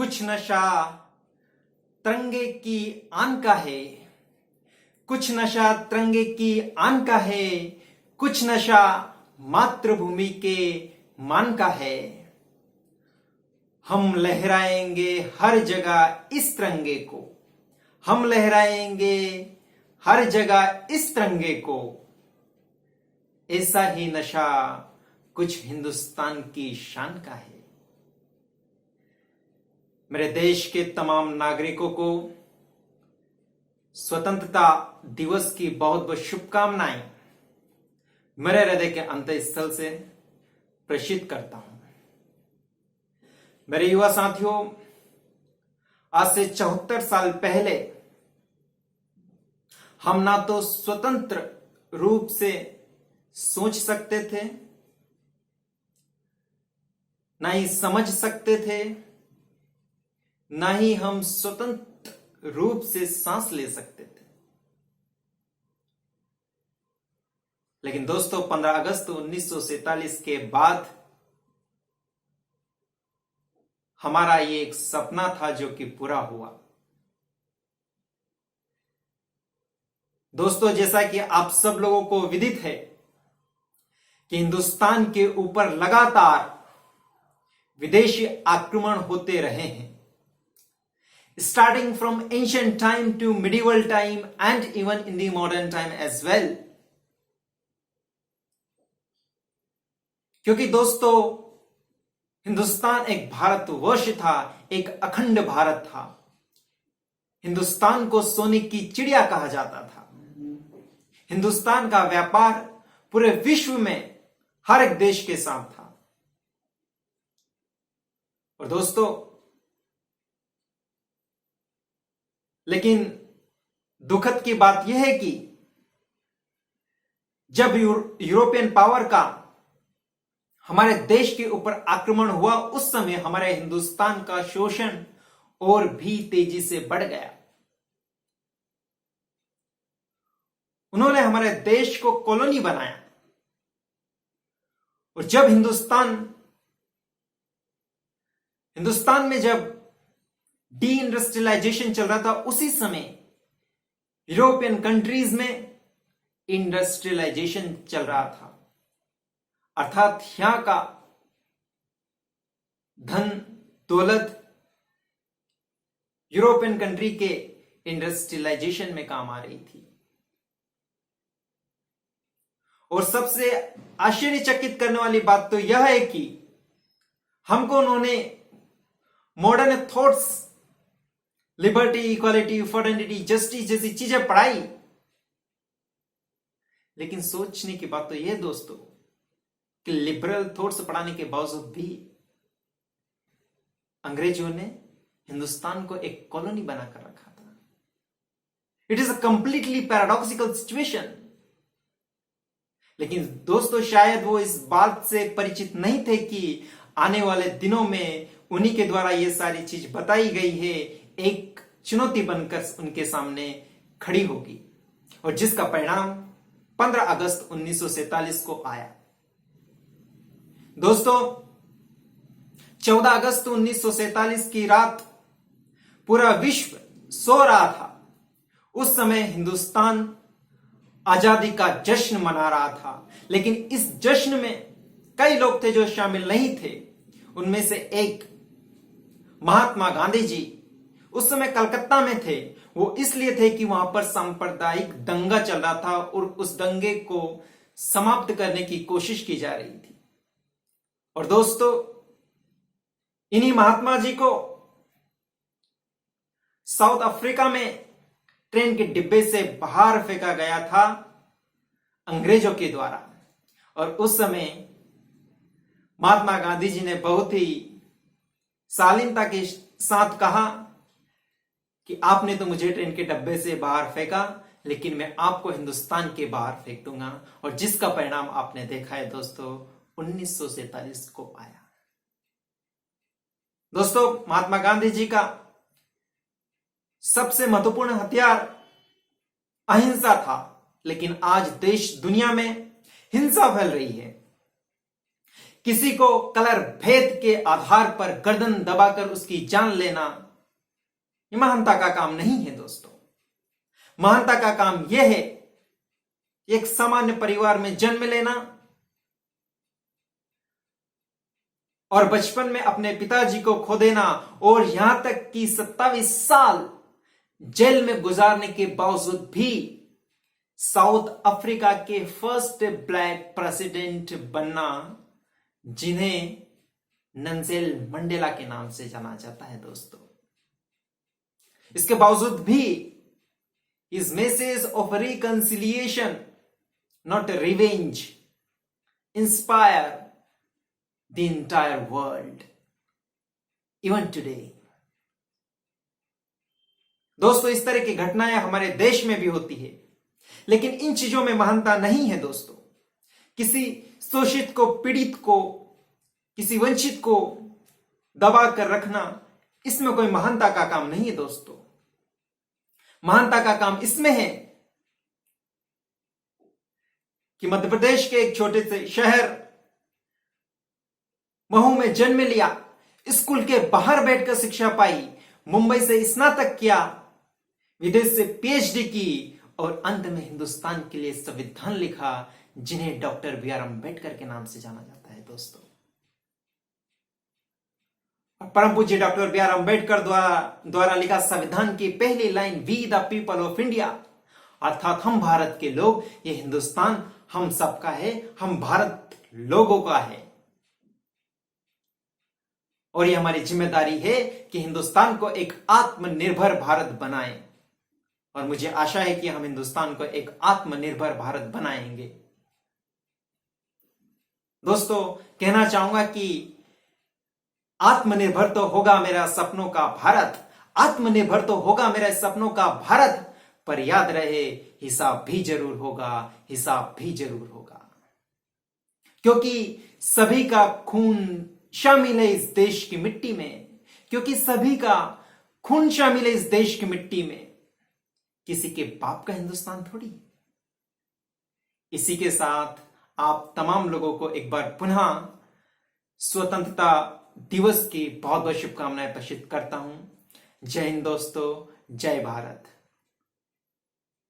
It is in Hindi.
कुछ नशा तिरंगे की आन का है, कुछ नशा तिरंगे की आन का है, कुछ नशा मातृभूमि के मान का है। हम लहराएंगे हर जगह इस तिरंगे को, हम लहराएंगे हर जगह इस तिरंगे को। ऐसा ही नशा कुछ हिंदुस्तान की शान का है। मेरे देश के तमाम नागरिकों को स्वतंत्रता दिवस की बहुत बहुत शुभकामनाएं मेरे हृदय के अंतःस्थल से प्रेषित करता हूं। मेरे युवा साथियों, आज से 74 साल पहले हम ना तो स्वतंत्र रूप से सोच सकते थे, ना ही समझ सकते थे, ना ही हम स्वतंत्र रूप से सांस ले सकते थे। लेकिन दोस्तों, 15 अगस्त 1947 के बाद हमारा ये एक सपना था जो कि पूरा हुआ। दोस्तों, जैसा कि आप सब लोगों को विदित है कि हिंदुस्तान के ऊपर लगातार विदेशी आक्रमण होते रहे हैं, starting from ancient time to medieval time and even in the modern time as well। क्योंकि दोस्तों, हिंदुस्तान एक भारतवर्ष था, एक अखंड भारत था। हिंदुस्तान को सोने की चिड़िया कहा जाता था। हिंदुस्तान का व्यापार पूरे विश्व में हर एक देश के साथ था। और दोस्तों, लेकिन दुखद की बात यह है कि जब यूरोपियन पावर का हमारे देश के ऊपर आक्रमण हुआ, उस समय हमारे हिंदुस्तान का शोषण और भी तेजी से बढ़ गया। उन्होंने हमारे देश को कॉलोनी बनाया। और जब हिंदुस्तान में जब डी इंडस्ट्रियलाइजेशन चल रहा था, उसी समय यूरोपियन कंट्रीज में इंडस्ट्रियलाइजेशन चल रहा था। अर्थात यहां का धन दौलत यूरोपियन कंट्री के इंडस्ट्रियलाइजेशन में काम आ रही थी। और सबसे आश्चर्यचकित करने वाली बात तो यह है कि हमको उन्होंने modern thoughts, liberty, equality, fraternity, justice जैसी चीजें पढ़ाई। लेकिन सोचने की बात तो यह दोस्तों कि लिबरल थॉट्स पढ़ाने के बावजूद भी अंग्रेजों ने हिंदुस्तान को एक कॉलोनी बनाकर रखा था। It is a completely paradoxical situation. लेकिन दोस्तों, शायद वो इस बात से परिचित नहीं थे कि आने वाले दिनों में उन्हीं के द्वारा ये सारी चीज बताई गई है, एक चुनौती बनकर उनके सामने खड़ी होगी, और जिसका परिणाम 15 अगस्त 1947 को आया। दोस्तों, 14 अगस्त 1947 की रात पूरा विश्व सो रहा था। उस समय हिंदुस्तान आजादी का जश्न मना रहा था। लेकिन इस जश्न में कई लोग थे जो शामिल नहीं थे। उनमें से एक महात्मा गांधी जी उस समय कलकत्ता में थे। वो इसलिए थे कि वहां पर सांप्रदायिक दंगा चल रहा था और उस दंगे को समाप्त करने की कोशिश की जा रही थी। और दोस्तों, इन्हीं महात्मा जी को साउथ अफ्रीका में ट्रेन के डिब्बे से बाहर फेंका गया था अंग्रेजों के द्वारा। और उस समय महात्मा गांधी जी ने बहुत ही शालीनता के साथ कहा कि आपने तो मुझे ट्रेन के डब्बे से बाहर फेंका, लेकिन मैं आपको हिंदुस्तान के बाहर फेंक दूंगा। और जिसका परिणाम आपने देखा है दोस्तों, 1947 को आया। दोस्तों, महात्मा गांधी जी का सबसे महत्वपूर्ण हथियार अहिंसा था। लेकिन आज देश दुनिया में हिंसा फैल रही है। किसी को कलर भेद के आधार पर गर्दन दबाकर उसकी जान लेना, ये महानता का काम नहीं है दोस्तों। महानता का काम यह है एक सामान्य परिवार में जन्म लेना और बचपन में अपने पिताजी को खो देना और यहां तक कि 27 साल जेल में गुजारने के बावजूद भी साउथ अफ्रीका के फर्स्ट ब्लैक प्रेसिडेंट बनना, जिन्हें नेल्सन मंडेला के नाम से जाना जाता है दोस्तों। इसके बावजूद भी his message of reconciliation, not revenge, inspire the entire world even today। दोस्तों, इस तरह की घटनाएं हमारे देश में भी होती है, लेकिन इन चीजों में महानता नहीं है दोस्तों। किसी शोषित को, पीड़ित को, किसी वंचित को दबा कर रखना, इसमें कोई महानता का काम नहीं है दोस्तों। महानता का काम इसमें है कि मध्य प्रदेश के एक छोटे से शहर महू में जन्म लिया, स्कूल के बाहर बैठकर शिक्षा पाई, मुंबई से स्नातक किया, विदेश से पीएचडी की और अंत में हिंदुस्तान के लिए संविधान लिखा, जिन्हें डॉक्टर बी आर अम्बेडकर के नाम से जाना जाता है दोस्तों। परम पूज्य डॉक्टर बी आर अम्बेडकर द्वारा लिखा संविधान की पहली line, we the people of India, अर्थात हम भारत के लोग, ये हिंदुस्तान हम सबका है, हम भारत लोगों का है और ये हमारी जिम्मेदारी है कि हिंदुस्तान को एक आत्मनिर्भर भारत बनाएं। और मुझे आशा है कि हम हिंदुस्तान को एक आत्मनिर्भर भारत बनाएंगे। दोस्तों, कहना चाहूंगा कि आत्मनिर्भर तो होगा मेरा सपनों का भारत, आत्मनिर्भर तो होगा मेरे सपनों का भारत, पर याद रहे हिसाब भी जरूर होगा, हिसाब भी जरूर होगा, क्योंकि सभी का खून शामिल है इस देश की मिट्टी में, क्योंकि सभी का खून शामिल है इस देश की मिट्टी में, किसी के बाप का हिंदुस्तान थोड़ी। इसी के साथ आप तमाम लोगों को एक बार पुनः स्वतंत्रता दिवस की बहुत बहुत शुभकामनाएं प्रेषित करता हूं। जय हिंद दोस्तों, जय भारत।